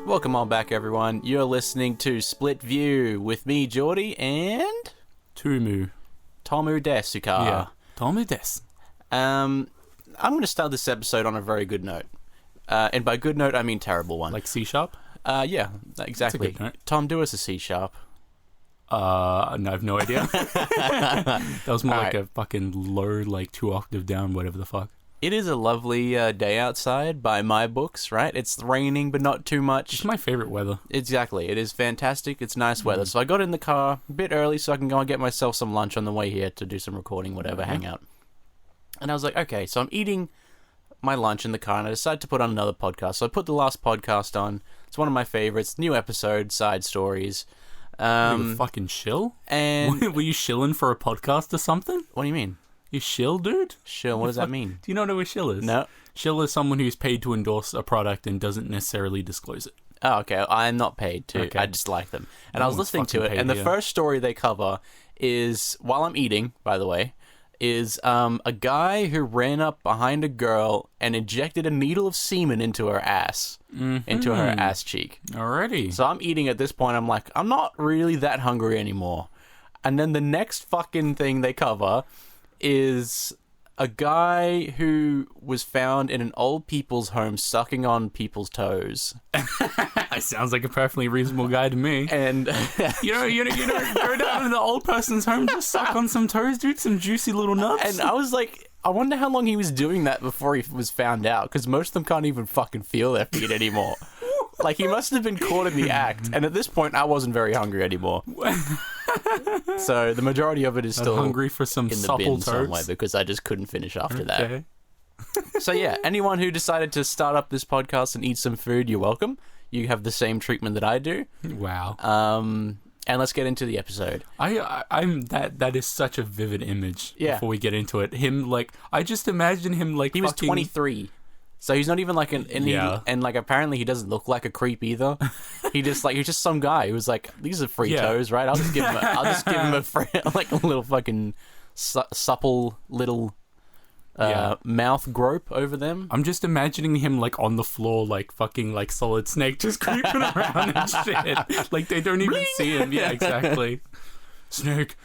Welcome on back, everyone. You're listening to Split View with me, Geordie, and... Tomu Desuka. Yeah, Tomu Des. I'm going to start this episode on a very good note. And by good note, I mean terrible one. Like C-sharp? Yeah, exactly. That's a good note. Tom, do us a C-sharp. No, I have no idea. That was more like Alright. a fucking low, like 2 octave down, whatever the fuck. It is a lovely day outside by my books, right? It's raining, but not too much. It's my favorite weather. Exactly. It is fantastic. It's nice weather. So I got in the car a bit early so I can go and get myself some lunch on the way here to do some recording, whatever, hang out. And I was like, okay, so I'm eating my lunch in the car and I decided to put on another podcast. So I put the last podcast on. It's one of my favorites. New episode, side stories. Were you fucking shill? And Were you shilling for a podcast or something? what do you mean? You shill, dude? Shill, what does that mean? Do you know what a shill is? No. Shill is someone who's paid to endorse a product and doesn't necessarily disclose it. Oh, okay. I'm not paid to. Okay. I just like them. And No I was one's listening to fucking it, paid and the here. first story they cover is, while I'm eating, by the way, is a guy who ran up behind a girl and injected a needle of semen into her ass. Into her ass cheek. Alrighty. So I'm eating at this point, I'm like, I'm not really that hungry anymore. And then the next fucking thing they cover is a guy who was found in an old people's home sucking on people's toes. That sounds like a perfectly reasonable guy to me. And You know, go down to the old person's home, just suck on some toes, dude, some juicy little nuts. and I was like, I wonder how long he was doing that before he was found out, because most of them can't even fucking feel their feet anymore. Like, he must have been caught in the act, and at this point, I wasn't very hungry anymore. So the majority of it is still hungry for some in the supple bin toes. somewhere, because I just couldn't finish after that. Okay. So yeah, anyone who decided to start up this podcast and eat some food, you're welcome. You have the same treatment that I do. Wow. And let's get into the episode. I'm that is such a vivid image. Yeah. Before we get into it, him like I just imagine him like He was fucking, 23. So he's not even like and like apparently he doesn't look like a creep either. He's just some guy who was like, these are free Yeah. toes, right? I'll just give him a free, like a little fucking supple little mouth grope over them. I'm just imagining him like on the floor, like fucking like Solid Snake, just creeping around and shit. Like they don't even see him. Yeah, exactly. Snake.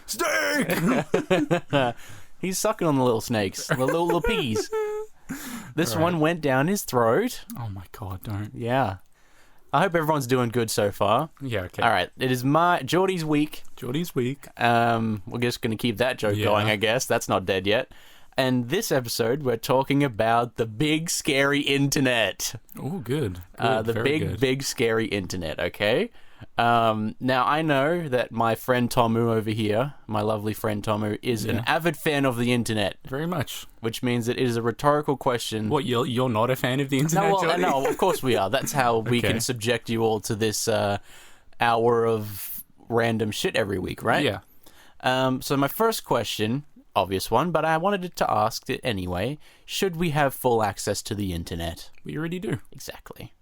He's sucking on the little snakes, the little peas. This one went down his throat. Oh my god, don't. Yeah. I hope everyone's doing good so far. Yeah, okay. All right, it is Geordie's week. Geordie's week. We're just going to keep that joke Yeah. going, I guess. That's not dead yet. And this episode, we're talking about the big, scary internet. Oh, good. The Very big, good. big, scary internet, okay? Now, I know that my friend Tomu over here, my lovely friend Tomu, is an avid fan of the internet, Very much. which means it is a rhetorical question. What, you're not a fan of the internet, No, well, Geordie? no, of course we are. That's how we Okay. can subject you all to this hour of random shit every week, right? Yeah. So my first question, obvious one, but I wanted to ask it anyway. Should we have full access to the internet? We already do. Exactly.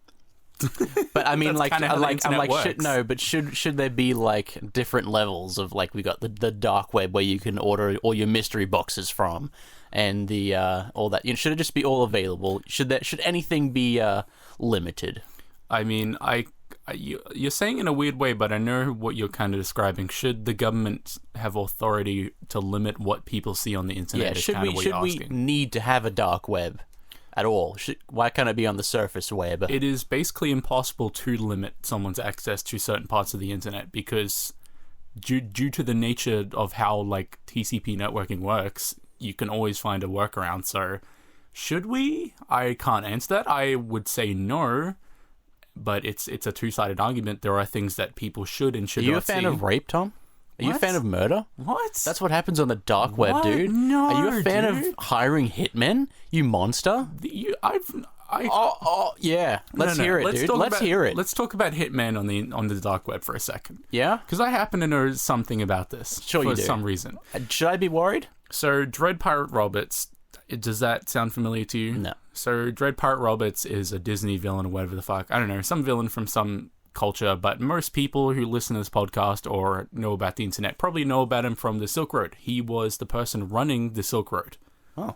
But I mean, That's like, kinda how the I'm internet like, works. no. But should there be like different levels of like we got the dark web where you can order all your mystery boxes from, and the all that. You know, should it just be all available? Should anything be limited? I mean, you're saying in a weird way, but I know what you're kind of describing. Should the government have authority to limit what people see on the internet? Yeah. is Should kind of what we you're asking. need to have a dark web at all? Why can't it be on the surface web? It is basically impossible to limit someone's access to certain parts of the internet because due to the nature of how like TCP networking works, you can always find a workaround. So should we? I can't answer that. I would say no, but it's a two-sided argument. There are things that people should and should Are you a not fan see. of rape, Tom? Are you a What? fan of murder? What? That's what happens on the dark web, What? dude. No, Are you a fan dude. of hiring hitmen? You monster. Oh, yeah. Let's hear it, dude. Let's hear it. Let's talk about Hitman on the dark web for a second. Yeah? Because I happen to know something about this Sure for you do. some reason. Should I be worried? So, Dread Pirate Roberts, does that sound familiar to you? No. So, Dread Pirate Roberts is a Disney villain or whatever the fuck. I don't know, some villain from some culture, but most people who listen to this podcast or know about the internet probably know about him from the Silk Road. He was the person running the Silk Road. Oh.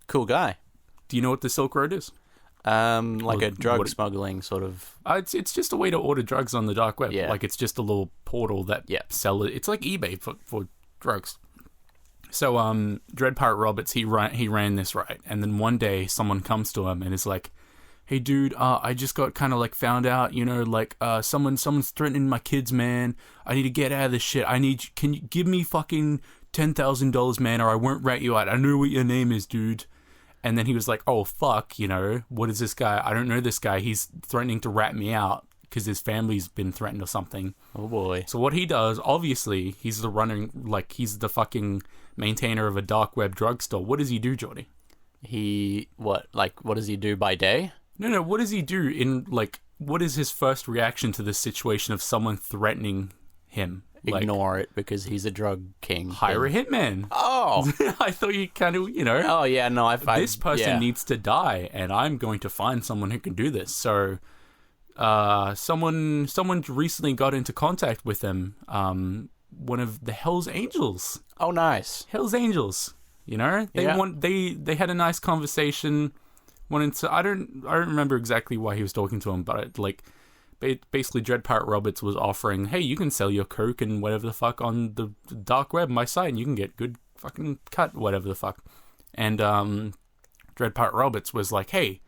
Cool guy. Do you know what the Silk Road is? Like Or a drug what- smuggling sort of. It's just a way to order drugs on the dark web. Yeah. Like, it's just a little portal that sell it. It's like eBay for drugs. So, Dread Pirate Roberts, he ran this right. And then one day, someone comes to him and is like, hey, dude, I just got kind of, like, found out, you know, like, someone's threatening my kids, man. I need to get out of this shit. Can you give me fucking $10,000, man, or I won't rat you out. I know what your name is, dude. And then he was like, oh, fuck, you know, what is this guy? I don't know this guy. He's threatening to rat me out because his family's been threatened or something. Oh, boy. So what he does, obviously, he's the fucking maintainer of a dark web drugstore. What does he do, Jordy? What does he do by day? No, what does he do what is his first reaction to the situation of someone threatening him? Ignore it because he's a drug king. Hire a hitman. Oh! I thought you kind of, you know. Oh, yeah, no, This person needs to die, and I'm going to find someone who can do this. So, someone recently got into contact with him. One of the Hell's Angels. Oh, nice. Hell's Angels. You know, they had a nice conversation. I don't remember exactly why he was talking to him, but basically Dread Pirate Roberts was offering, hey, you can sell your coke and whatever the fuck on the dark web, my site, and you can get good fucking cut, whatever the fuck. And Dread Pirate Roberts was like, hey,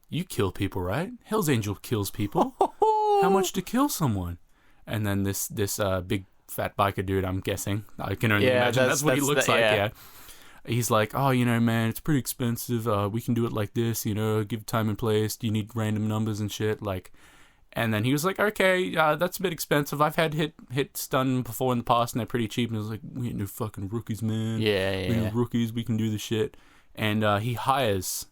you kill people, right? Hell's Angel kills people. How much to kill someone? And then this big fat biker dude, I'm guessing, I can only imagine that's what he looks like. Yeah. He's like, oh, you know, man, it's pretty expensive. We can do it like this, you know, give time and place. Do you need random numbers and shit? Like, and then he was like, okay, that's a bit expensive. I've had hits done before in the past, and they're pretty cheap. And I was like, we ain't no fucking rookies, man. Yeah. We're no rookies. We can do the shit. And he hires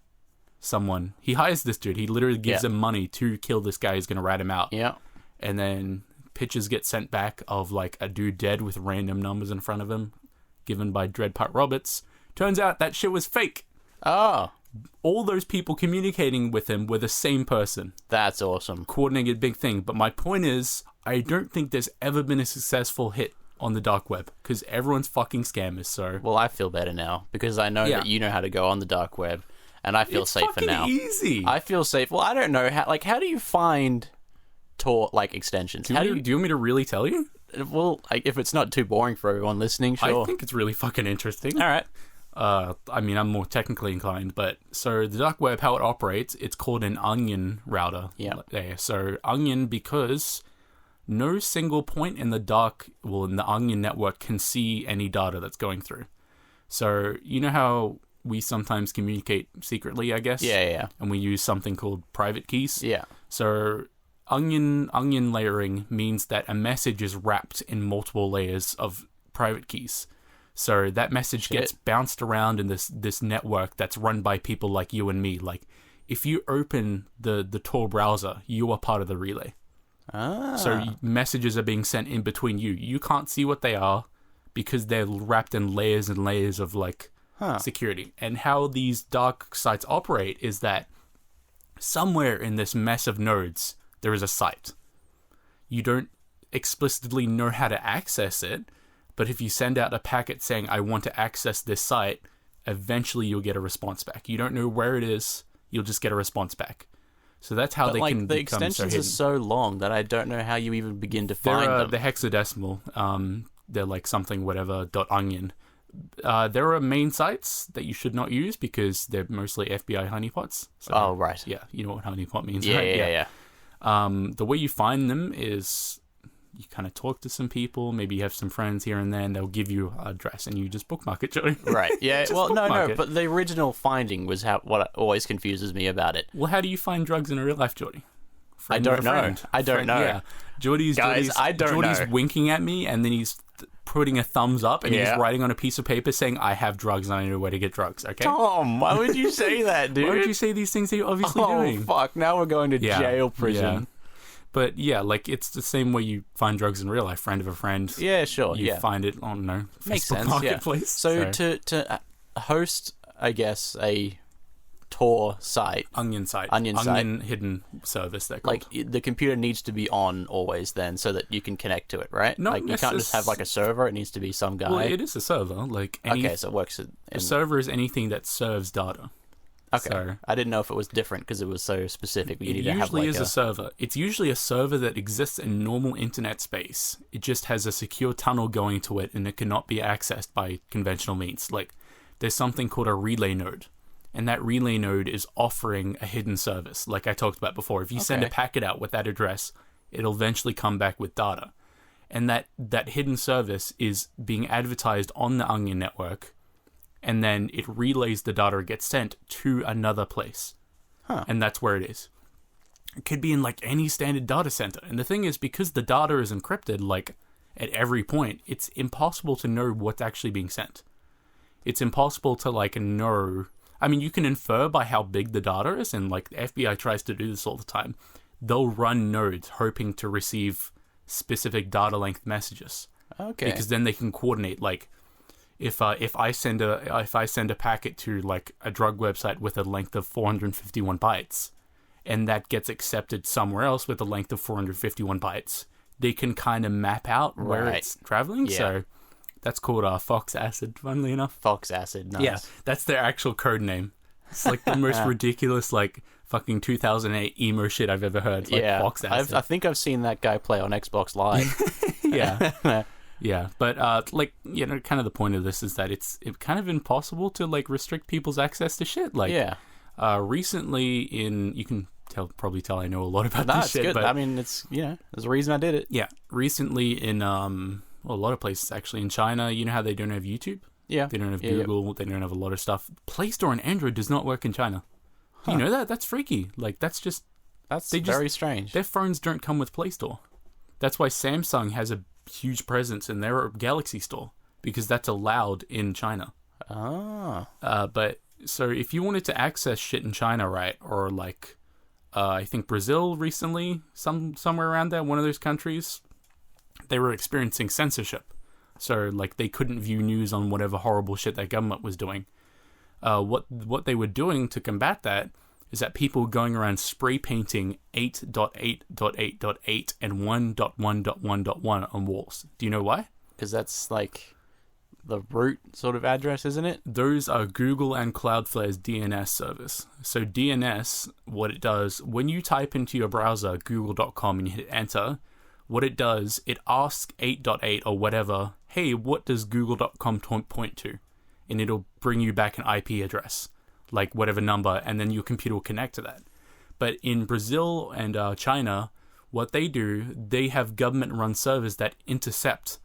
someone. He hires this dude. He literally gives him money to kill this guy who's going to rat him out. Yeah. And then pictures get sent back of, like, a dude dead with random numbers in front of him, given by Dread Pirate Roberts. Turns out that shit was fake. Oh. All those people communicating with him were the same person. That's awesome. Coordinated big thing. But my point is, I don't think there's ever been a successful hit on the dark web because everyone's fucking scammers. So, well, I feel better now because I know that you know how to go on the dark web, and I feel safer now. It's easy. I feel safe. Well, I don't know how do you find Tor extensions? Do you want me to really tell you? Well, if it's not too boring for everyone listening, sure. I think it's really fucking interesting. All right. I mean, I'm more technically inclined, but so the dark web, how it operates, it's called an onion router. Yeah. So onion, because no single point in the onion network can see any data that's going through. So you know how we sometimes communicate secretly, I guess? Yeah. And we use something called private keys. Yeah. So onion layering means that a message is wrapped in multiple layers of private keys. So that message gets bounced around in this network that's run by people like you and me. Like, if you open the Tor browser, you are part of the relay. Ah. So messages are being sent in between you. You can't see what they are because they're wrapped in layers and layers of, like, security. And how these dark sites operate is that somewhere in this mess of nodes, there is a site. You don't explicitly know how to access it, but if you send out a packet saying, I want to access this site, eventually you'll get a response back. You don't know where it is, you'll just get a responts back. So that's how can the become extensions so are so long that I don't know how you even begin to find them. They're hexadecimal. They're like something whatever .onion. There are main sites that you should not use because they're mostly FBI honeypots. So, oh, right. Yeah, you know what honeypot means, Yeah, right? yeah. The way you find them is you kind of talk to some people, maybe you have some friends here and there, and they'll give you an address, and you just bookmark it, Joey. Right, yeah. Well, bookmark it. But the original finding was what always confuses me about it. Well, how do you find drugs in real life, Jordy? I don't know. Yeah. Jordy's winking at me, and then he's putting a thumbs up, and he's writing on a piece of paper saying, I have drugs, and I know where to get drugs, okay? Tom, why would you say that, dude? Why would you say these things that you're obviously doing? Oh, fuck, now we're going to jail, prison. Yeah. But yeah, like, it's the same way you find drugs in real life. Friend of a friend. Yeah, sure. You find it on, Makes Facebook sense, Marketplace. So to host, I guess, a Tor site. Onion hidden service, they're called. Like, the computer needs to be on always then so that you can connect to it, right? Not you can't just have, like, a server. It needs to be some guy. Well, it is a server. Like okay, so it works. A server is anything that serves data. Okay. So I didn't know if it was different because it was so specific. You it need to have usually like is a server. It's usually a server that exists in normal internet space. It just has a secure tunnel going to it, and it cannot be accessed by conventional means. Like, there's something called a relay node, and that relay node is offering a hidden service, like I talked about before. If you send a packet out with that address, it'll eventually come back with data. And that hidden service is being advertised on the Onion network, and then it relays the data, it gets sent to another place. And that's where it is. It could be in like any standard data center. And the thing is, because the data is encrypted, like at every point, it's impossible to know what's actually being sent. It's impossible to like know. I mean, you can infer by how big the data is, and like the FBI tries to do this all the time. They'll run nodes hoping to receive specific data length messages. Okay. Because then they can coordinate. Like, if I send a packet to like a drug website with a length of 451 bytes, and that gets accepted somewhere else with a length of 451 bytes, they can kind of map out where it's traveling. Yeah. So that's called Fox Acid, funnily enough. Fox Acid. Nice. Yeah, that's their actual code name. It's like the most ridiculous, like, fucking 2008 emo shit I've ever heard. Like, Fox Acid. I think I've seen that guy play on Xbox Live. Yeah. Yeah, but, like, you know, kind of the point of this is that it's kind of impossible to, like, restrict people's access to shit. Like, recently you can probably tell I know a lot about this shit. Good. But I mean, it's, you know, there's a reason I did it. Yeah, recently in, well, a lot of places, actually. In China, you know how they don't have YouTube? Yeah. They don't have Google. They don't have a lot of stuff. Play Store on Android does not work in China. Do you know that? That's freaky. Like, that's very strange. Their phones don't come with Play Store. That's why Samsung has a huge presence in their Galaxy Store, because that's allowed in China. But so if you wanted to access shit in China, right, or like I think Brazil recently, somewhere around there, one of those countries, they were experiencing censorship. So like they couldn't view news on whatever horrible shit their government was doing. What they were doing to combat that is that people were going around spray painting 8.8.8.8 and 1.1.1.1 on walls. Do you know why? Because that's like the root sort of address, isn't it? Those are Google and Cloudflare's DNS service. So DNS, what it does, when you type into your browser google.com and you hit enter, what it does, it asks 8.8 or whatever, hey, what does google.com point to? And it'll bring you back an IP address, like whatever number, and then your computer will connect to that. But in Brazil and China, what they do, they have government-run servers that intercept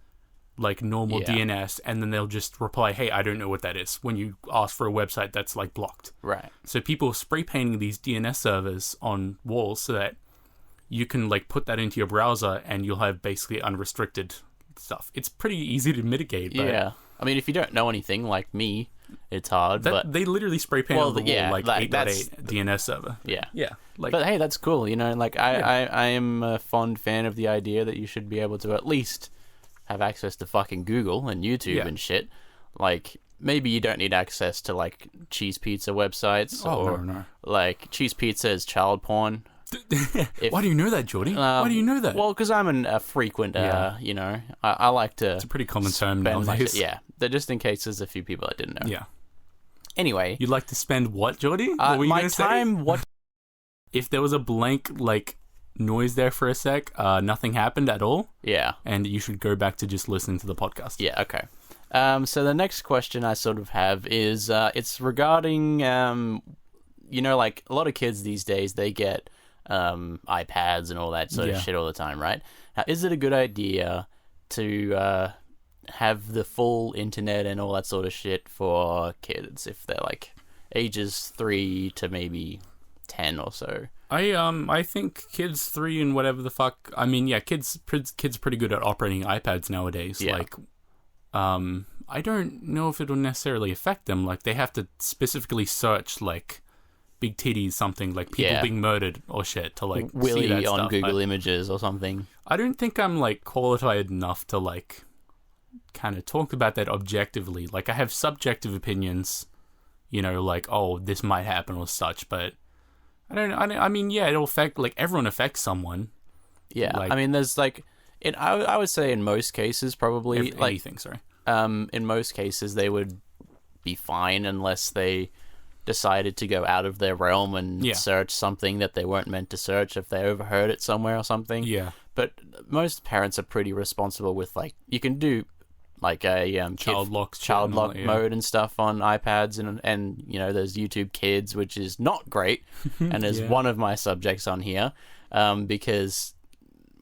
like normal DNS, and then they'll just reply, hey, I don't know what that is, when you ask for a website that's like blocked. Right. So people are spray painting these DNS servers on walls so that you can like put that into your browser and you'll have basically unrestricted stuff. It's pretty easy to mitigate. But yeah. I mean, if you don't know anything like me, it's hard. But they literally spray paint on the wall like 8.8 DNS server. Yeah. Yeah. Like, but hey, that's cool. You know, like I am a fond fan of the idea that you should be able to at least have access to fucking Google and YouTube and shit. Like, maybe you don't need access to like cheese pizza websites or like cheese pizza is child porn. Why do you know that, Jordy? Why do you know that? Well, because I'm a frequent, you know, I like to... It's a pretty common term nowadays. Just in case there's a few people that didn't know. Yeah. Anyway. You'd like to spend what, Jordy? What were you my time, what... If there was a blank, like, noise there for a sec, nothing happened at all. Yeah. And you should go back to just listening to the podcast. Yeah, okay. So the next question I sort of have is, it's regarding, you know, like, a lot of kids these days, they get... iPads and all that sort of shit all the time, right? Now, is it a good idea to have the full internet and all that sort of shit for kids if they're like ages 3 to maybe 10 or so? I think kids 3 and whatever the fuck. I mean, yeah, kids are pretty good at operating iPads nowadays. Yeah. Like, I don't know if it'll necessarily affect them. Like, they have to specifically search like big titties, something like people being murdered or shit to like Willy see that on stuff. Google Images or something. I don't think I'm like qualified enough to like kind of talk about that objectively. Like, I have subjective opinions, you know, like, oh, this might happen or such, but I mean, yeah, it'll affect, like, everyone affects someone. Yeah, like, I mean, there's like, I would say in most cases probably anything, sorry. In most cases they would be fine unless they decided to go out of their realm and search something that they weren't meant to search if they overheard it somewhere or something. Yeah. But most parents are pretty responsible with, like, you can do like a child lock mode and stuff on iPads, and you know, there's YouTube Kids, which is not great, and is one of my subjects on here, because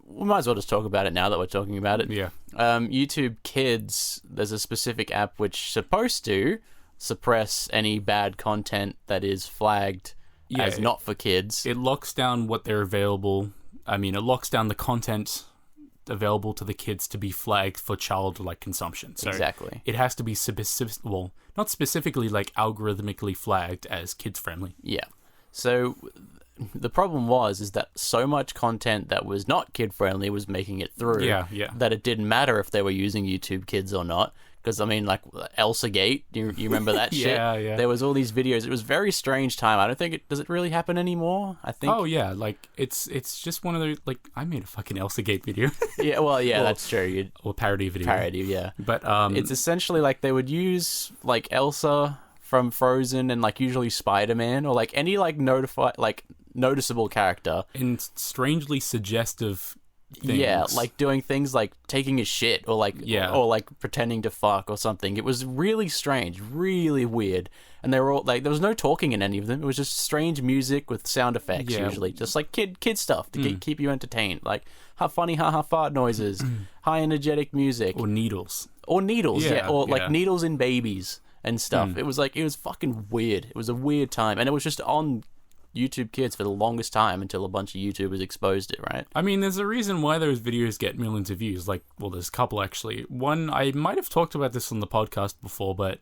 we might as well just talk about it now that we're talking about it. Yeah. YouTube Kids, there's a specific app which is supposed to suppress any bad content that is flagged as not for kids. It locks down what they're available. I mean, it locks down the content available to the kids to be flagged for child-like consumption. So exactly. It has to be not specifically like algorithmically flagged as kids-friendly. Yeah. So the problem is that so much content that was not kid-friendly was making it through. That it didn't matter if they were using YouTube Kids or not. Because, I mean, like, Elsa Gate, you remember that shit? Yeah. There was all these videos. It was a very strange time. I don't think does it really happen anymore? I think. Oh, yeah. Like, it's just one of those, like, I made a fucking Elsa Gate video. Yeah, well, that's true. Or parody video. Parody, yeah. But, it's essentially, like, they would use, like, Elsa from Frozen and, like, usually Spider-Man or, like, any, like, noticeable character. And strangely suggestive things. Yeah, like doing things like taking a shit or like pretending to fuck or something. It was really strange, really weird. And they were all like, there was no talking in any of them. It was just strange music with sound effects usually, just like kid stuff to keep you entertained. Like funny fart noises, high energetic music, or needles, or like needles in babies and stuff. It was fucking weird. It was a weird time, and it was just on YouTube Kids for the longest time until a bunch of YouTubers exposed it, right? I mean, there's a reason why those videos get millions of views. Like, well, there's a couple, actually. One, I might have talked about this on the podcast before, but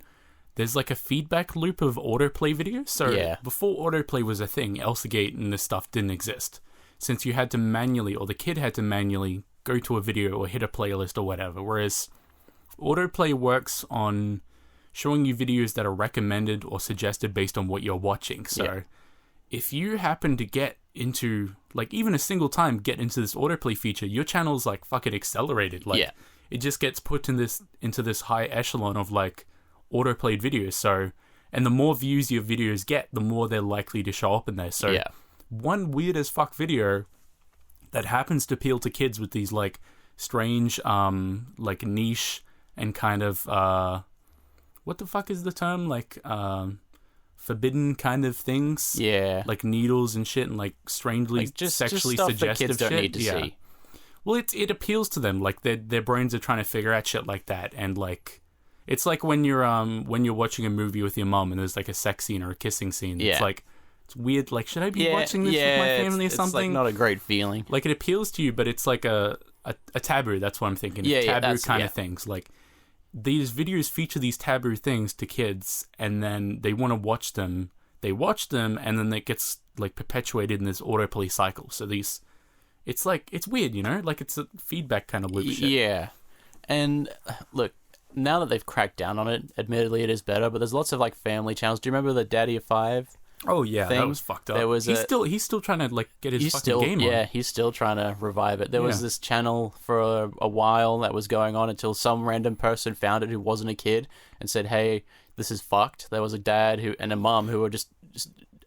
there's like a feedback loop of autoplay videos. So before autoplay was a thing, Elsagate and this stuff didn't exist. Since you had to manually, or the kid had to manually go to a video or hit a playlist or whatever. Whereas autoplay works on showing you videos that are recommended or suggested based on what you're watching. So if you happen to get into, like, even a single time get into this autoplay feature, your channel's like fucking accelerated. Like, it just gets put in into this high echelon of like autoplayed videos. So, and the more views your videos get, the more they're likely to show up in there. So, one weird as fuck video that happens to appeal to kids with these like strange, like niche and kind of, what the fuck is the term? Like, forbidden kind of things, like needles and shit, and like strangely like just sexually stuff suggestive that kids don't shit. Need to see. Well, it appeals to them, like their brains are trying to figure out shit like that, and like it's like when you're watching a movie with your mom and there's like a sex scene or a kissing scene. It's like, it's weird. Like, should I be watching this with my family or something? It's like not a great feeling. Like, it appeals to you, but it's like a taboo. That's what I'm thinking. Taboo kind of things. Like, these videos feature these taboo things to kids, and then they want to watch them. They watch them, and then it gets like perpetuated in this autoplay cycle. So it's like, it's weird, you know? Like, it's a feedback kind of loop shit. Yeah. And look, now that they've cracked down on it, admittedly it is better, but there's lots of like family channels. Do you remember the Daddy of Five? Oh yeah, thing? That was fucked up. There was he's still trying to like get his fucking game on. Yeah, he's still trying to revive it. There was this channel for a while that was going on until some random person found it who wasn't a kid and said, "Hey, this is fucked." There was a dad and a mum who were just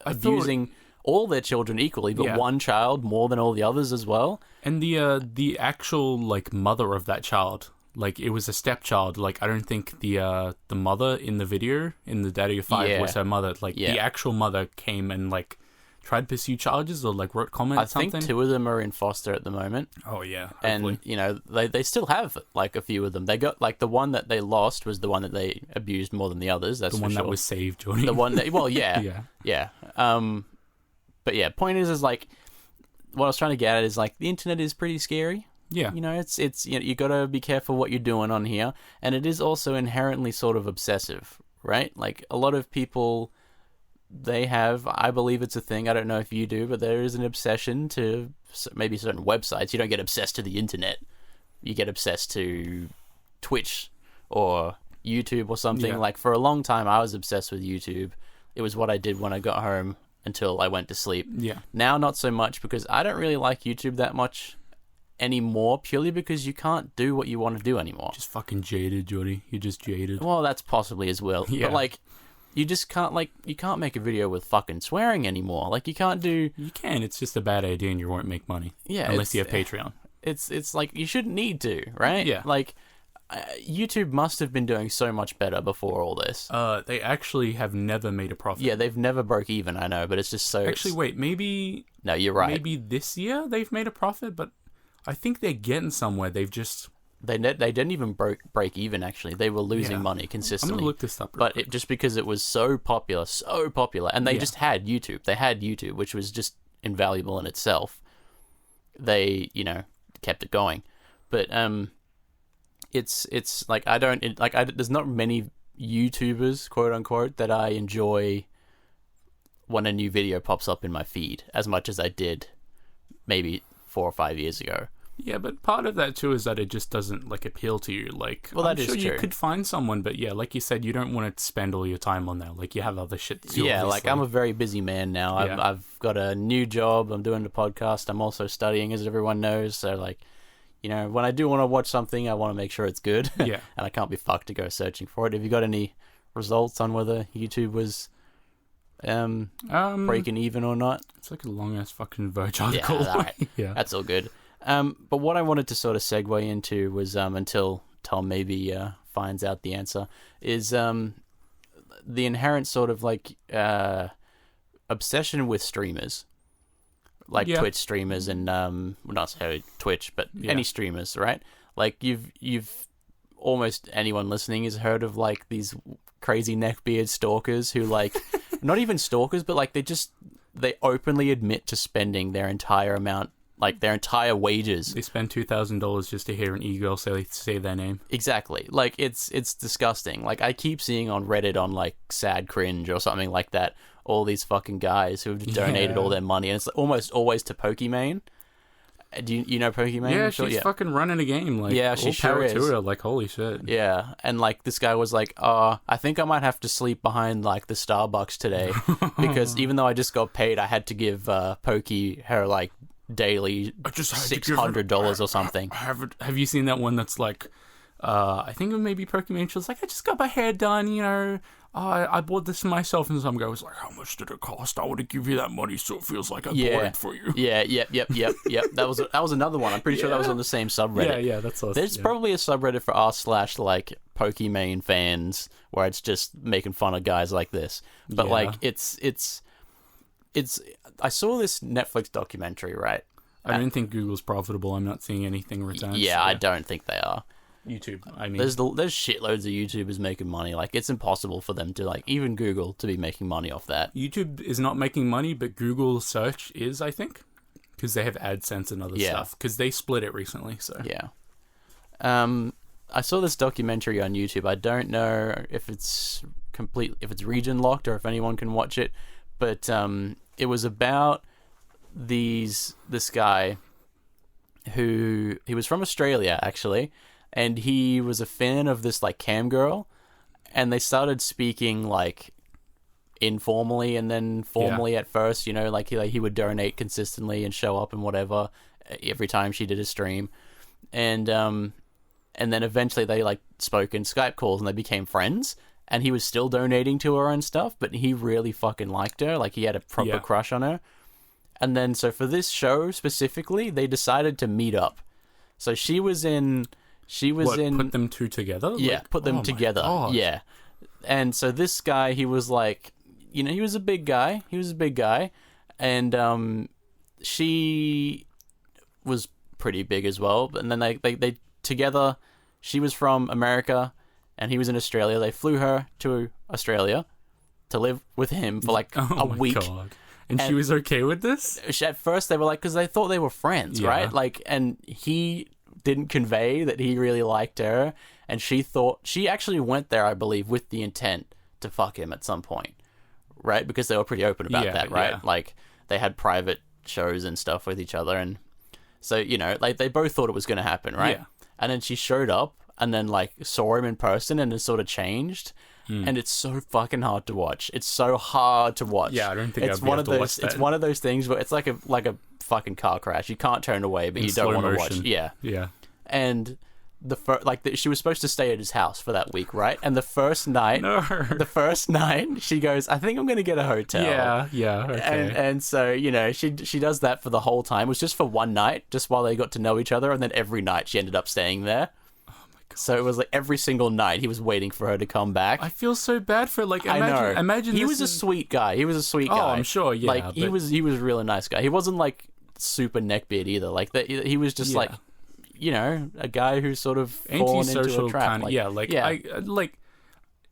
abusing all their children equally, but one child more than all the others as well. And the actual like mother of that child, like, it was a stepchild. Like, I don't think the mother in the video in the Daddy of Five was her mother. Like, the actual mother came and like tried to pursue charges or like wrote comments. I think 2 of them are in foster at the moment. Oh yeah, hopefully. And you know, they still have like a few of them. They got like the one that they lost was the one that they abused more than the others. That's the one that was saved, Johnny. The one that yeah. But yeah, point is like, what I was trying to get at is like, the internet is pretty scary. Yeah. You know, it's you got to be careful what you're doing on here, and it is also inherently sort of obsessive, right? Like, a lot of people, they have, I believe it's a thing, I don't know if you do, but there is an obsession to maybe certain websites. You don't get obsessed to the internet. You get obsessed to Twitch or YouTube or something. Yeah. Like, for a long time, I was obsessed with YouTube. It was what I did when I got home until I went to sleep. Yeah. Now, not so much, because I don't really like YouTube that much anymore, purely because you can't do what you want to do anymore. Just fucking jaded, Jordy. You're just jaded. Well, that's possibly as well. Yeah. But like, you just can't, like, you can't make a video with fucking swearing anymore. Like, you can't do... You can. It's just a bad idea and you won't make money. Yeah. Unless you have Patreon. It's like, you shouldn't need to, right? Yeah. Like, YouTube must have been doing so much better before all this. They actually have never made a profit. Yeah, they've never broke even, I know, but it's just so... Actually, wait, maybe... No, you're right. Maybe this year they've made a profit, but I think they're getting somewhere. They've just... They didn't even break even, actually. They were losing money consistently. I'm going to look this up real But quick. just because it was so popular, and they just had YouTube. They had YouTube, which was just invaluable in itself. They, kept it going. But it's like, there's not many YouTubers, quote unquote, that I enjoy when a new video pops up in my feed as much as I did maybe 4 or 5 years ago. Yeah, but part of that too is that it just doesn't like appeal to you. Like, well, I'm that is sure true. you could find someone, but yeah, like you said, you don't want to spend all your time on that. Like, you have other shit to do. Yeah, obviously. like, I'm a very busy man now. I've got a new job. I'm doing the podcast. I'm also studying, as everyone knows. So, like, when I do want to watch something, I want to make sure it's good. Yeah. And I can't be fucked to go searching for it. Have you got any results on whether YouTube was breaking even or not? It's like a long ass fucking Verge article. Yeah, all right. Yeah. That's all good. But what I wanted to sort of segue into was, until Tom maybe finds out the answer, is the inherent sort of like obsession with streamers, like Twitch streamers, and well, not necessarily Twitch, but any streamers, right? Like, you've almost anyone listening has heard of like these crazy neckbeard stalkers who, like, not even stalkers, but like they openly admit to spending their entire amount. Like, their entire wages. They spend $2,000 just to hear an e-girl say their name. Exactly. Like, it's disgusting. Like, I keep seeing on Reddit, on like Sad Cringe or something like that, all these fucking guys who have donated all their money, and it's almost always to Pokimane. Do you know Pokimane? Yeah, she's fucking running a game. Like, yeah, she all sure power is. to her. Like, holy shit. Yeah, and like this guy was like, I think I might have to sleep behind like the Starbucks today because even though I just got paid, I had to give Pokey her like daily $600 or something. Have you seen that one that's like, I think it may be Pokemon. She was like, I just got my hair done, I bought this myself, and some guy was like, how much did it cost? I want to give you that money so it feels like I bought it for you. Yeah, yep. That was another one. I'm pretty sure that was on the same subreddit. Yeah, that's awesome. There's probably a subreddit for r/ like Pokimane fans where it's just making fun of guys like this. But like, it's I saw this Netflix documentary, right? I don't think Google's profitable. I'm not seeing anything return. Yeah, I don't think they are. YouTube, I mean, there's shitloads of YouTubers making money. Like, it's impossible for them to, like, even Google to be making money off that. YouTube is not making money, but Google search is, I think, because they have AdSense and other stuff. Because they split it recently. So yeah. I saw this documentary on YouTube. I don't know if it's region locked or if anyone can watch it, but it was about this guy who he was from Australia actually, and he was a fan of this like Camgirl, and they started speaking like informally and then formally at first. Like he would donate consistently and show up and whatever every time she did a stream, and then eventually they like spoke in Skype calls and they became friends. And he was still donating to her and stuff, but he really fucking liked her. Like, he had a proper crush on her. And then, so for this show specifically, they decided to meet up. So she was in... Put them two together? Yeah, put them together. Yeah. And so this guy, he was like... he was a big guy. And she was pretty big as well. And then they together... She was from America... And he was in Australia. They flew her to Australia to live with him for like a week. God. And she was okay with this? At first, they were like, because they thought they were friends, right? Like, and he didn't convey that he really liked her. And she actually went there, I believe, with the intent to fuck him at some point, right? Because they were pretty open about that, right? Yeah. Like, they had private shows and stuff with each other. And so, like, they both thought it was going to happen, right? Yeah. And then she showed up. And then, like, saw him in person and it sort of changed. And it's so fucking hard to watch. It's so hard to watch. Yeah, I don't think I'd be able to watch that. It's one of those things where it's like a fucking car crash. You can't turn away, but you don't want to watch. Yeah. Yeah. And she was supposed to stay at his house for that week, right? And the first night, she goes, "I think I'm going to get a hotel." Yeah, okay. And so, you know, she does that for the whole time. It was just for one night, just while they got to know each other, and then every night she ended up staying there. So it was like every single night he was waiting for her to come back. I feel so bad for imagine he was a sweet guy. Oh, I'm sure, yeah. Like he was a really nice guy. He wasn't like super neckbeard either. Like that, he was just like, you know, a guy who's sort of fallen into a trap.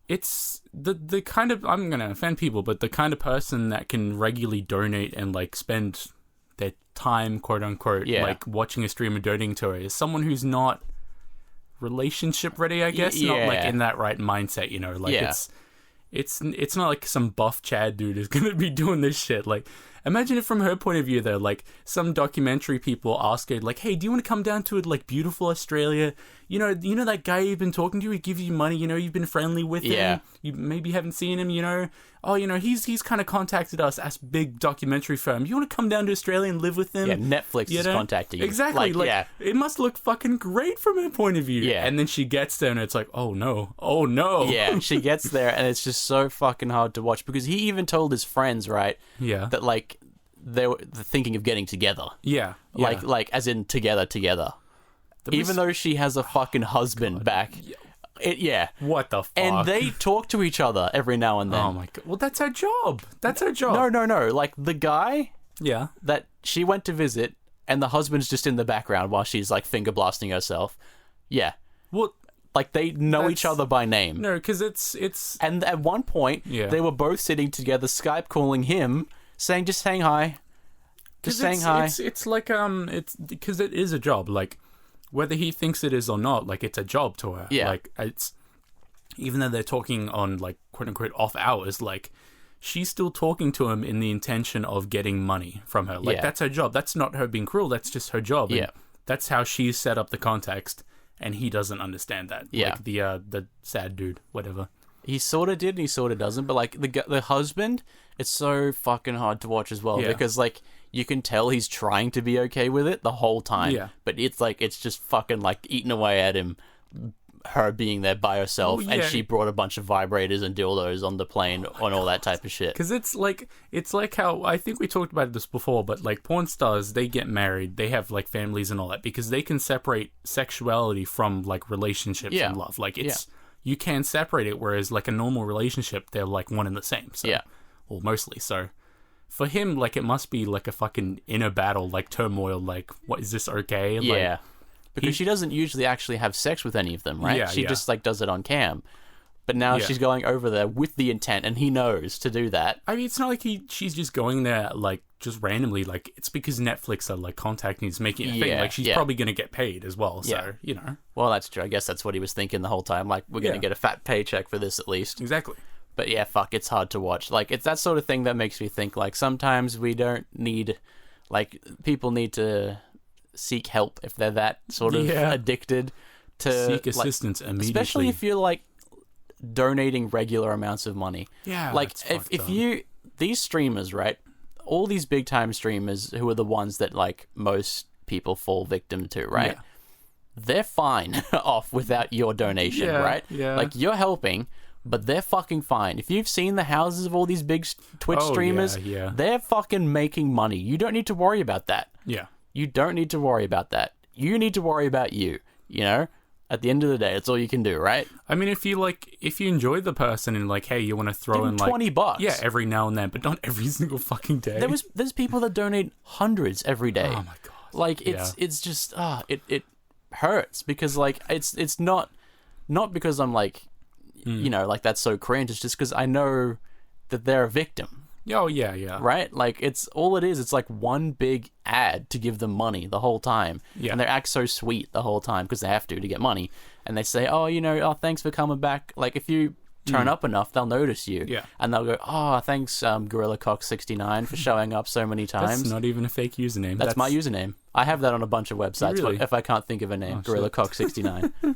It's the kind of, I'm gonna offend people, but the kind of person that can regularly donate and like spend their time, quote unquote, like watching a stream and donating to her is someone who's not relationship ready, I guess. Not like in that right mindset, you know. Like it's not like some buff Chad dude is gonna be doing this shit. Like, imagine it from her point of view though. Like, some documentary people ask her, like, "Hey, do you want to come down to like beautiful Australia? You know that guy you've been talking to, he gives you money, you know, you've been friendly with him. You maybe haven't seen him, you know. Oh, you know, he's kind of contacted us as big documentary firm. You want to come down to Australia and live with him?" Yeah, Netflix is contacting you. Exactly. Like, it must look fucking great from her point of view. Yeah. And then she gets there and it's like, oh no. Yeah, she gets there and it's just so fucking hard to watch, because he even told his friends, right? Yeah. That like they were thinking of getting together. Yeah. Like as in together. Even though she has a fucking husband back. What the fuck? And they talk to each other every now and then. Oh my god. Well, that's her job. No. Like, the guy that she went to visit, and the husband's just in the background while she's, like, finger blasting herself. Yeah. Well, like, they know each other by name. No, because it's... And at one point, they were both sitting together, Skype calling him, saying, just saying hi. Just saying hi. It's like, it's... Because it is a job, like... Whether he thinks it is or not, like, it's a job to her. Yeah. Like, it's... Even though they're talking on, like, quote-unquote off hours, like, she's still talking to him in the intention of getting money from her. Like, that's her job. That's not her being cruel. That's just her job. Yeah. And that's how she's set up the context, and he doesn't understand that. Yeah. Like, the sad dude, whatever. He sort of did and he sort of doesn't. But, like, the husband, it's so fucking hard to watch as well. Yeah. Because, like... You can tell he's trying to be okay with it the whole time. Yeah. But it's like, it's just fucking like eating away at him, her being there by herself. And she brought a bunch of vibrators and dildos on the plane and all that type of shit. Because it's like how, I think we talked about this before, but like porn stars, they get married, they have like families and all that, because they can separate sexuality from like relationships and love. Like you can separate it, whereas like a normal relationship, they're like one and the same. So, well, mostly. So for him, like, it must be like a fucking inner battle, like turmoil, like, what, is this okay? Yeah. Like, because she doesn't usually actually have sex with any of them, right? She just like does it on cam. But now she's going over there with the intent, and he knows to do that. I mean, it's not like she's just going there, like, just randomly. Like, it's because Netflix are, like, contacting, it's making it a thing. Like, she's probably going to get paid as well, so, you know. Well, that's true. I guess that's what he was thinking the whole time. Like, we're going to get a fat paycheck for this at least. Exactly. But yeah, fuck, it's hard to watch. Like, it's that sort of thing that makes me think, like, sometimes we don't need... Like, people need to seek help if they're that sort of addicted to... Seek assistance immediately. Especially if you're, like, donating regular amounts of money. Yeah, like if you these streamers, right, all these big time streamers who are the ones that like most people fall victim to, right, they're fine off without your donation, right? Like, you're helping, but they're fucking fine. If you've seen the houses of all these big Twitch streamers, they're fucking making money. You don't need to worry about that. You don't need to worry about that. You need to worry about you know. At the end of the day, it's all you can do, right? I mean, if you enjoy the person and like, hey, you want to throw in like $20, every now and then, but not every single fucking day. There's people that donate hundreds every day. Oh my god! Like, it's just it hurts because like it's not because I'm like you know, like, that's so cringe. It's just because I know that they're a victim. Oh yeah. Right? Like, it's all it is. It's like one big ad to give them money the whole time. Yeah. And they act so sweet the whole time because they have to get money. And they say, oh, you know, oh, thanks for coming back. Like, if you turn up enough, they'll notice you. Yeah. And they'll go, oh, thanks, GorillaCock69 for showing up so many times. That's not even a fake username. That's my username. I have that on a bunch of websites. Really? If I can't think of a name, GorillaCock69.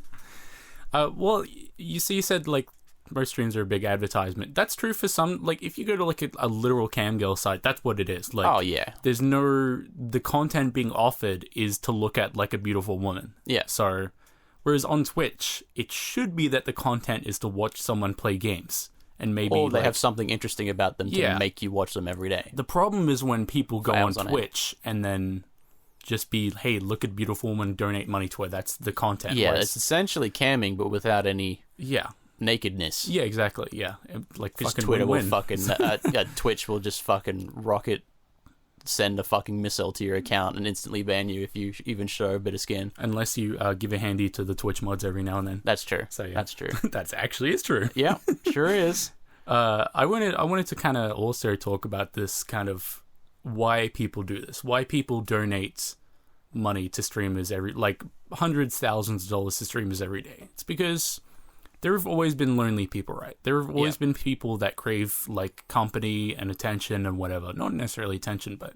Well, you said, like, most streams are a big advertisement. That's true for some. Like, if you go to like a literal Camgirl site, that's what it is. Like, oh yeah, there's no, the content being offered is to look at like a beautiful woman. Yeah. So Whereas on Twitch, it should be that the content is to watch someone play games. And maybe or they have something interesting about them to Yeah. make you watch them every day. The problem is when people go on hours on end. Twitch and then just be, hey, look at beautiful woman, donate money to her. That's the content. Yeah, Whereas- it's essentially camming, but without any yeah. nakedness. Yeah, exactly. Yeah. Like Because fucking Twitter win-win. will fucking... Twitch will just fucking send a fucking missile to your account and instantly ban you if you even show a bit of skin. Unless you give a handy to the Twitch mods every now and then. That's true. So, yeah. That's true. That's actually is true. Yeah, sure is. I wanted to kind of also talk about this kind of why people do this. Why people donate money to streamers hundreds, thousands of dollars to streamers every day. It's because there have always been lonely people, right? There have always been people that crave like company and attention and whatever. Not necessarily attention, but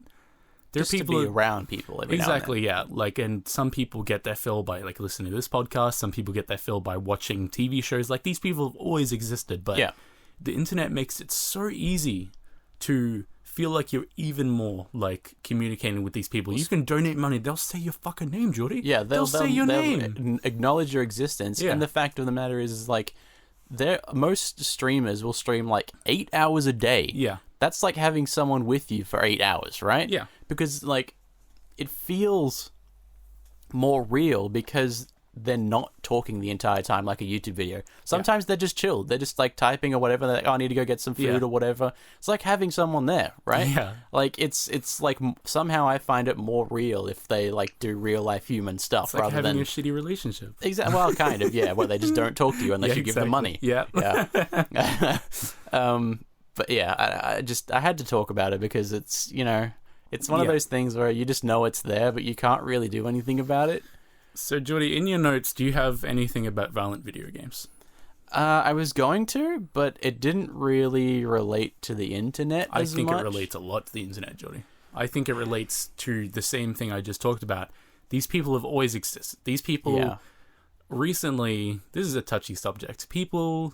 there Just are people to be around people every exactly, yeah. Like, and some people get their fill by like listening to this podcast. Some people get their fill by watching TV shows. Like these people have always existed, but the internet makes it so easy to feel like you're even more like communicating with these people. You can donate money; they'll say your fucking name, Jordy. Yeah, they'll say your name. Acknowledge your existence. Yeah. And the fact of the matter is like, most streamers will stream like 8 hours a day. Yeah, That's like having someone with you for 8 hours, right? Yeah. Because like, it feels more real because they're not talking the entire time like a YouTube video. Sometimes they're just chilled. They're just like typing or whatever. They're like, oh, I need to go get some food or whatever. It's like having someone there, right? Yeah. Like it's like somehow I find it more real if they like do real life human stuff it's like rather having than a shitty relationship. exactly. Well, kind of, yeah. Where they just don't talk to you unless you give them money. Yeah, Yeah. But yeah, I had to talk about it because it's, it's one of those things where you just know it's there, but you can't really do anything about it. So, Jordy, in your notes, do you have anything about violent video games? I was going to, but it didn't really relate to the internet I as think much. it relates a lot to the internet, Jordy. I think it relates to the same thing I just talked about. These people have always existed. These people recently, this is a touchy subject, people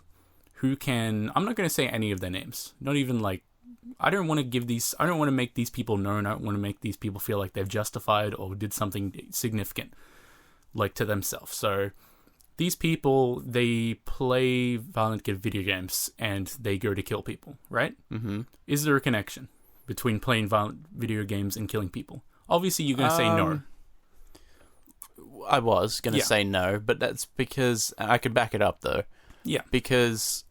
who can, I'm not going to say any of their names, not even like, I don't want to make these people known. I don't want to make these people feel like they've justified or did something significant, like to themselves. So these people, they play violent video games and they go to kill people, right? Mm-hmm. Is there a connection between playing violent video games and killing people? Obviously, you're going to say no. I was going to say no, but that's because I could back it up though. Yeah. Because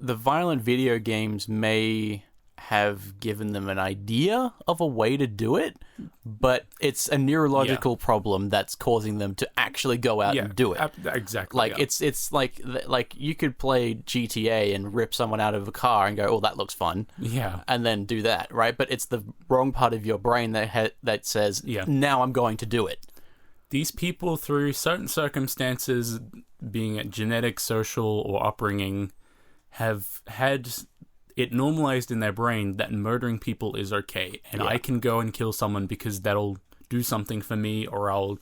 the violent video games may have given them an idea of a way to do it, but it's a neurological problem that's causing them to actually go out and do it. Exactly. Like it's like you could play GTA and rip someone out of a car and go, "Oh, that looks fun." Yeah. And then do that, right? But it's the wrong part of your brain that says, "Now I'm going to do it." These people, through certain circumstances, being it genetic, social, or upbringing, have had it normalized in their brain that murdering people is okay, and I can go and kill someone because that'll do something for me, or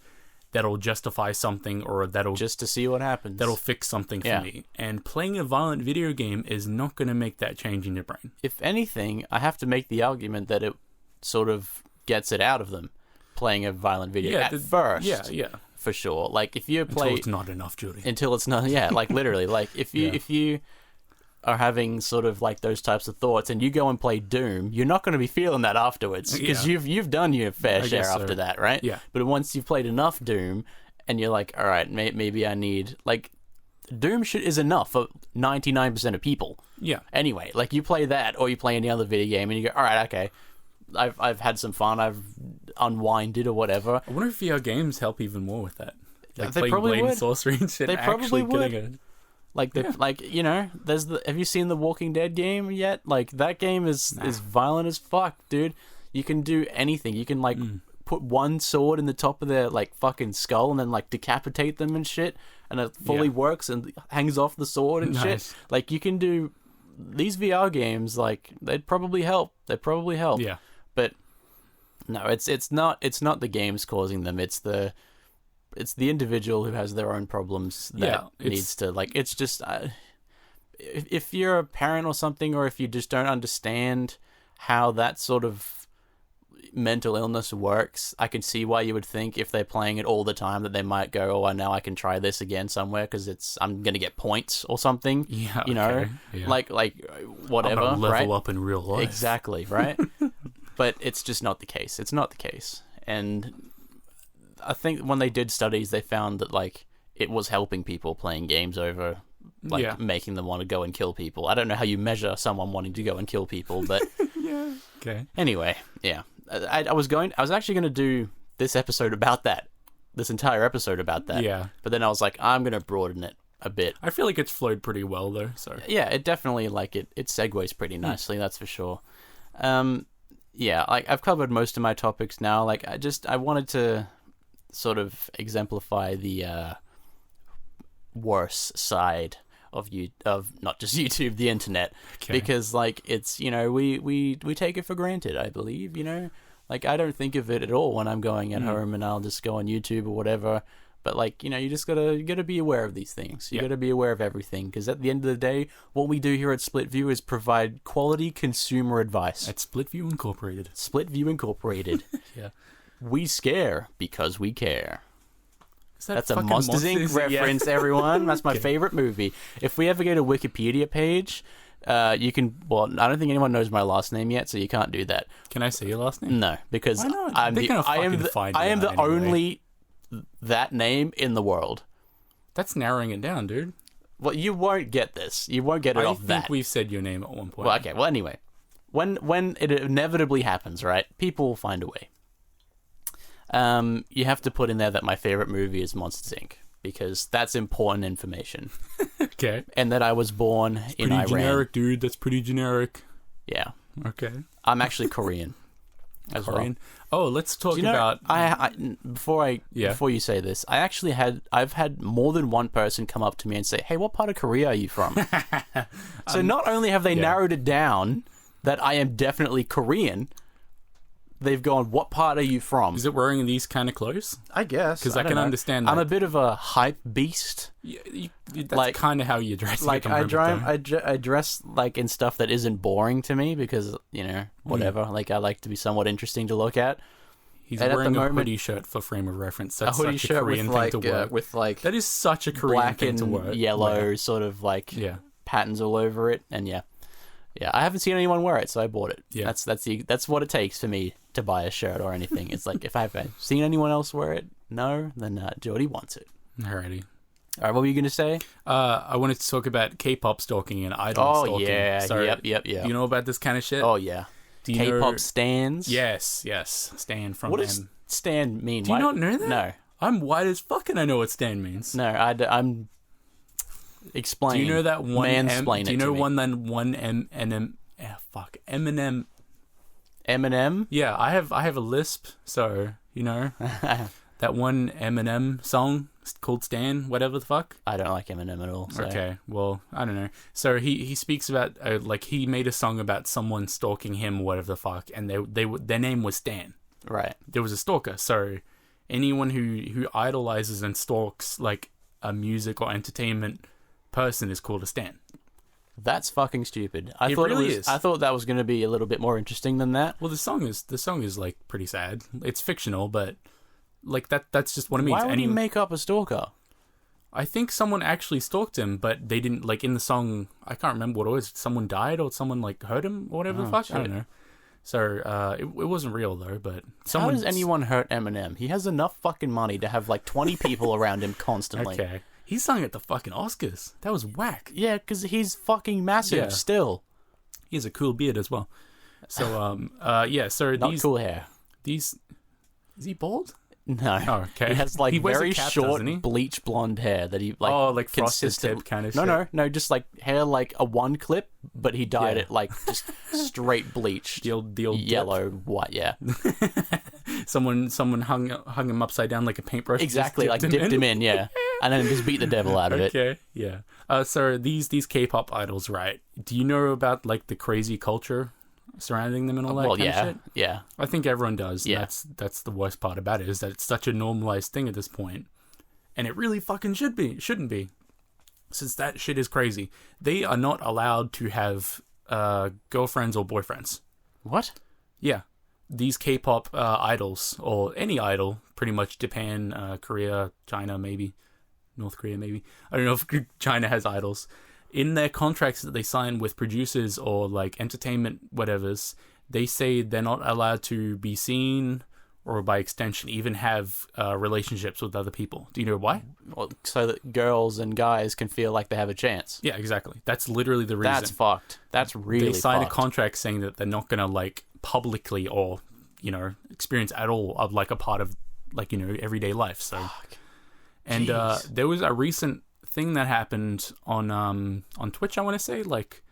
that'll justify something, or that'll just to see what happens. That'll fix something for me. And playing a violent video game is not going to make that change in your brain. If anything, I have to make the argument that it sort of gets it out of them, playing a violent video at first. Yeah. For sure. Like if you play until it's not enough, Judy. Until it's not, like literally, like if you are having sort of like those types of thoughts and you go and play Doom, you're not going to be feeling that afterwards because you've done your fair share after that, right? Yeah. But once you've played enough Doom and you're like, all right, maybe I need, like, Doom is enough for 99% of people. Yeah. Anyway, like you play that or you play any other video game and you go, all right, okay, I've had some fun, I've unwinded or whatever. I wonder if VR games help even more with that. Like they playing probably Blade would. and Sorcery and shit. They probably would. Like there's have you seen the Walking Dead game yet? Like that game is violent as fuck, dude. You can do anything. You can like put one sword in the top of their like fucking skull and then like decapitate them and shit, and it fully works and hangs off the sword and shit. Like you can do these VR games. Like they'd probably help. Yeah. But no, it's not the games causing them. It's the individual who has their own problems that needs to, like, it's just, if you're a parent or something, or if you just don't understand how that sort of, mental illness works, I can see why you would think if they're playing it all the time that they might go, oh, now I can try this again somewhere because I'm gonna get points or something. Yeah, you know, okay, yeah. like whatever. I'm gonna level right? up in real life. Exactly, right? But it's just not the case. It's not the case, and I think when they did studies, they found that like it was helping people playing games over. Like making them want to go and kill people. I don't know how you measure someone wanting to go and kill people, but yeah. Okay. Anyway, yeah. I was actually going to do this episode about that. This entire episode about that. Yeah. But then I was like, I'm going to broaden it a bit. I feel like it's flowed pretty well though, so. Yeah, it definitely it segues pretty nicely, that's for sure. Yeah, like I've covered most of my topics now. Like I wanted to sort of exemplify the worse side of not just YouTube, the internet, because like it's we take it for granted. I believe like I don't think of it at all when I'm going at home and I'll just go on YouTube or whatever. But like you just gotta be aware of these things. You gotta be aware of everything because at the end of the day, what we do here at Split View is provide quality consumer advice. At Split View Incorporated. Split View Incorporated. Yeah. We scare because we care. That's a fucking Monsters Inc. reference, everyone. That's my favorite movie. If we ever get a Wikipedia page, you can... Well, I don't think anyone knows my last name yet, so you can't do that. Can I say your last name? No, because Why not? I am the anyway. only that name in the world. That's narrowing it down, dude. Well, you won't get this. You won't get it off that. I think we've said your name at one point. Well, okay. Well, anyway. When it inevitably happens, right? People will find a way. You have to put in there that my favorite movie is Monsters Inc. because that's important information. Okay. And that I was born in Iran. Pretty generic, dude. That's pretty generic. Yeah. Okay. I'm actually Korean. Korean. Well. Oh, let's talk about. Before you say this, I've had more than one person come up to me and say, "Hey, what part of Korea are you from?" So not only have they narrowed it down that I am definitely Korean. They've gone, what part are you from? Is it wearing these kind of clothes? I guess. Because I can understand that. I'm a bit of a hype beast. Yeah, that's kind of how you dress. Like, I dress, like, in stuff that isn't boring to me because, whatever. Like, I like to be somewhat interesting to look at. He's wearing a hoodie shirt for frame of reference. That's such a Korean thing to wear. With, like... That is such a Korean thing to wear. Black and yellow sort of, like, patterns all over it. And, yeah, I haven't seen anyone wear it, so I bought it. Yeah. That's what it takes for me to buy a shirt or anything. It's like, if I've seen anyone else wear it, no, then Jody wants it. Alrighty. Alright, what were you going to say? I wanted to talk about K-pop stalking and idol stalking. Oh, yeah. So, yep. Do you know about this kind of shit? Oh, yeah. K-pop stans? Yes. Stan from What does stan mean? Do you not know that? No. I'm white as fuck and I know what stan means. No, I'm... Explain. Do you know that one... Mansplain do you know Eminem... Eminem? Yeah, I have a lisp, so, that one Eminem song called Stan, whatever the fuck. I don't like Eminem at all. So. Okay, well, I don't know. So he speaks about, he made a song about someone stalking him, whatever the fuck, and their name was Stan. Right. There was a stalker, so anyone who idolizes and stalks, like, a music or entertainment person is called a stan. That's fucking stupid. It really is. I thought that was going to be a little bit more interesting than that. Well, the song is like pretty sad. It's fictional, but like that's just what it means. Why would he make up a stalker? I think someone actually stalked him, but they didn't, like, in the song, I can't remember what it was. Someone died or someone like hurt him or whatever the fuck. Shit. I don't know. So it wasn't real though, but how does anyone hurt Eminem? He has enough fucking money to have like 20 people around him constantly. Okay. He sung at the fucking Oscars. That was whack. Yeah, because he's fucking massive still. He has a cool beard as well. So, so not cool hair. Is he bald? No. Oh, okay. He has like very cap, short bleach blonde hair that he like. Oh, like frosted tip kind of shit. No, just like hair like a one clip, but he dyed it like just straight bleached. The old yellow, white, yeah. Someone hung him upside down like a paintbrush. Exactly, like dipped him in, yeah. And then just beat the devil out of it. Okay, yeah. So these K-pop idols, right? Do you know about like the crazy culture surrounding them and all that kind of shit? Yeah. I think everyone does. Yeah. That's the worst part about it, is that it's such a normalized thing at this point. And it really fucking shouldn't be. Since that shit is crazy. They are not allowed to have girlfriends or boyfriends. What? Yeah. these K-pop idols, or any idol, pretty much Japan, Korea, China, maybe North Korea, maybe, I don't know if China has idols, in their contracts that they sign with producers or like entertainment whatevers, they say they're not allowed to be seen, or by extension even have relationships with other people. Do you know why? Well, so that girls and guys can feel like they have a chance. Yeah, exactly. That's literally the reason. That's fucked. That's really fucked. They sign a contract saying that they're not gonna like publicly or, you know, experience at all of like a part of like, you know, everyday life. So Fuck. and there was a recent thing that happened on Twitch, I want to say, like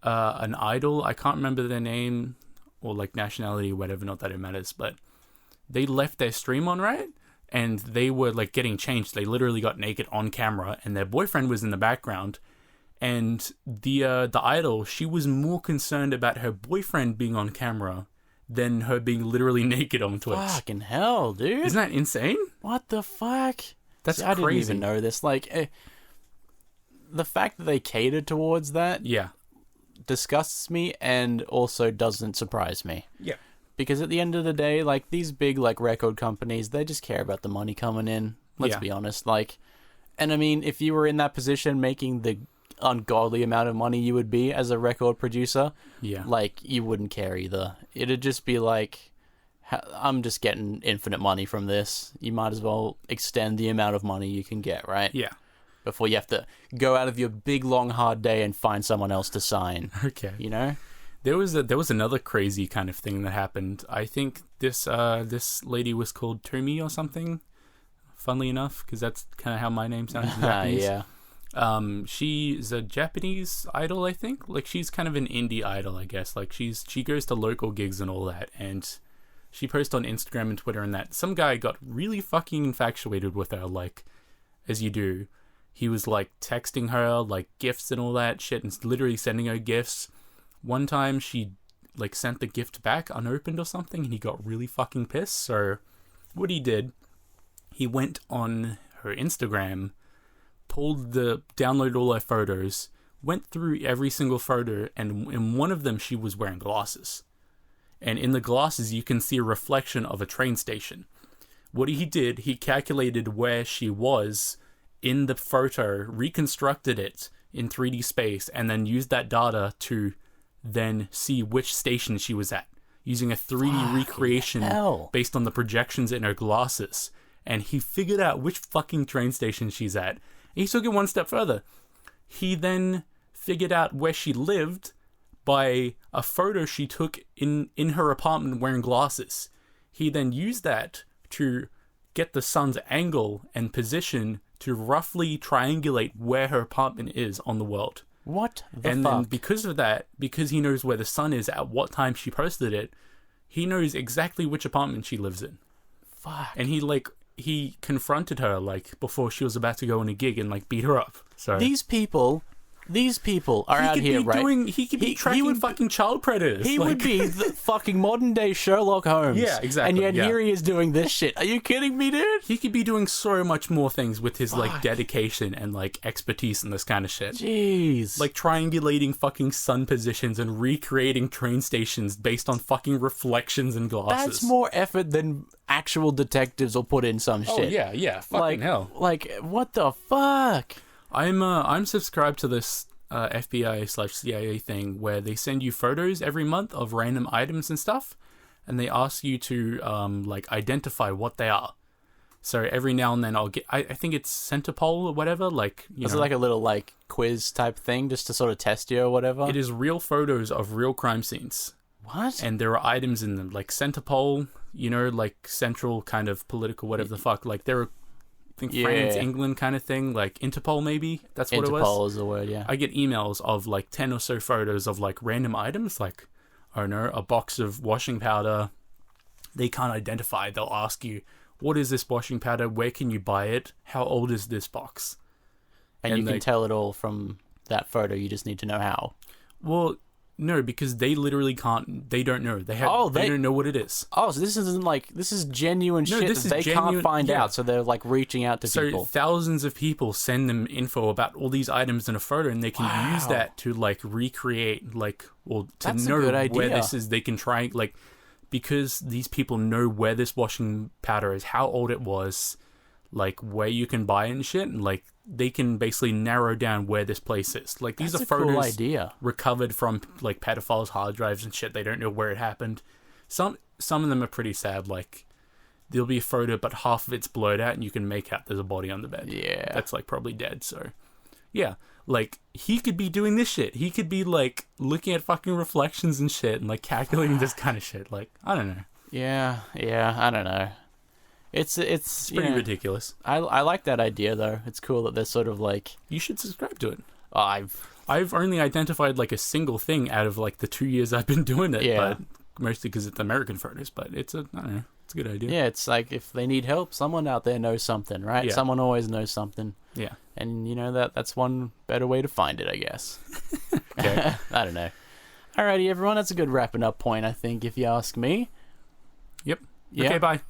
an idol, I can't remember their name or like nationality or whatever, not that it matters, but they left their stream on, right? And they were like getting changed. They literally got naked on camera, and their boyfriend was in the background. And the idol, she was more concerned about her boyfriend being on camera than her being literally naked on Twitch. Fucking hell, dude. Isn't that insane? What the fuck? That's See, I crazy. didn't even know this. Like, the fact that they catered towards that Yeah. disgusts me and also doesn't surprise me. Yeah. Because at the end of the day, like, these big, like, record companies, they just care about the money coming in. Let's Yeah. be honest. Like, and I mean, if you were in that position making the ungodly amount of money you would be as a record producer, Yeah. like, you wouldn't care either. It'd just be like, I'm just getting infinite money from this. You might as well extend the amount of money you can get, right? Yeah. Before you have to go out of your big, long, hard day and find someone else to sign. Okay. You know? There was another crazy kind of thing that happened. I think this lady was called Tomi or something. Funnily enough, because that's kind of how my name sounds in Japanese. Yeah. She's a Japanese idol, I think. Like, she's kind of an indie idol, I guess. Like, she goes to local gigs and all that, and she posts on Instagram and Twitter and that. Some guy got really fucking infatuated with her, like, as you do. He was like texting her like gifts and all that shit, and literally sending her gifts. One time she like sent the gift back unopened or something, and he got really fucking pissed. So what he did, he went on her Instagram, downloaded all her photos, went through every single photo, and in one of them she was wearing glasses. And in the glasses you can see a reflection of a train station. What he did, he calculated where she was in the photo, reconstructed it in 3D space, and then used that data to then see which station she was at, using a 3D recreation based on the projections in her glasses. And he figured out which fucking train station she's at. He took it one step further. He then figured out where she lived by a photo she took in her apartment wearing glasses. He then used that to get the sun's angle and position to roughly triangulate where her apartment is on the world. What the and fuck? then because of that, because he knows where the sun is at what time she posted it, he knows exactly which apartment she lives in. Fuck. And he confronted her like before she was about to go on a gig and like beat her up. So These people are out here, right? He could be tracking fucking child predators. He would be the fucking modern day Sherlock Holmes. Yeah, exactly, And yet yeah. here he is doing this shit. Are you kidding me, dude? He could be doing so much more things with his like dedication and like expertise in this kind of shit. Jeez. Like triangulating fucking sun positions and recreating train stations based on fucking reflections and glasses. that's more effort than actual detectives will put in some shit. Oh yeah, fucking hell. Like, what the fuck? I'm subscribed to this FBI/CIA thing where they send you photos every month of random items and stuff, and they ask you to like identify what they are. So every now and then I'll get, I think it's Centerpol or whatever, like, you Is know. it like a little like quiz type thing just to sort of test you or whatever? It is real photos of real crime scenes. What? And there are items in them, like Centerpol, you know, like central kind of political whatever the fuck. Like there are, I think France, England kind of thing, like Interpol maybe. That's what it was. Interpol is the word, yeah. I get emails of like 10 or so photos of like random items, like, I don't know, a box of washing powder. They can't identify. They'll ask you, what is this washing powder? Where can you buy it? How old is this box? And you can tell it all from that photo. You just need to know how. Well, no, because they literally can't. They don't know. They don't know what it is. Oh, so this isn't like, this is genuine shit this that is they genuine, can't find yeah. out. So they're like reaching out to So people. thousands of people send them info about all these items in a photo, and they can use that to like recreate, like, well, to That's a know good where idea. this is. They can try like because these people know where this washing powder is, how old it was, like where you can buy it and shit, and like they can basically narrow down where this place is. Like these That's are a cool photos idea. recovered from like pedophiles' hard drives and shit. They don't know where it happened. Some of them are pretty sad. Like there'll be a photo, but half of it's blurred out, and you can make out there's a body on the bed. Yeah. That's like probably dead. So yeah, like he could be doing this shit. He could be like looking at fucking reflections and shit, and like calculating this kind of shit. Like I don't know. Yeah, I don't know. It's Pretty ridiculous. I like that idea though. It's cool that they're sort of like, You should subscribe to it. I've only identified like a single thing out of like the 2 years I've been doing it, Yeah. but mostly because it's American photos. But I don't know, it's a good idea. yeah, it's like if they need help, someone out there knows something, right? Yeah. Someone always knows something. Yeah. And you know that's one better way to find it, I guess. Okay. I don't know. Alrighty, everyone, that's a good wrapping up point, I think, if you ask me. Yep. Yeah. Okay, bye.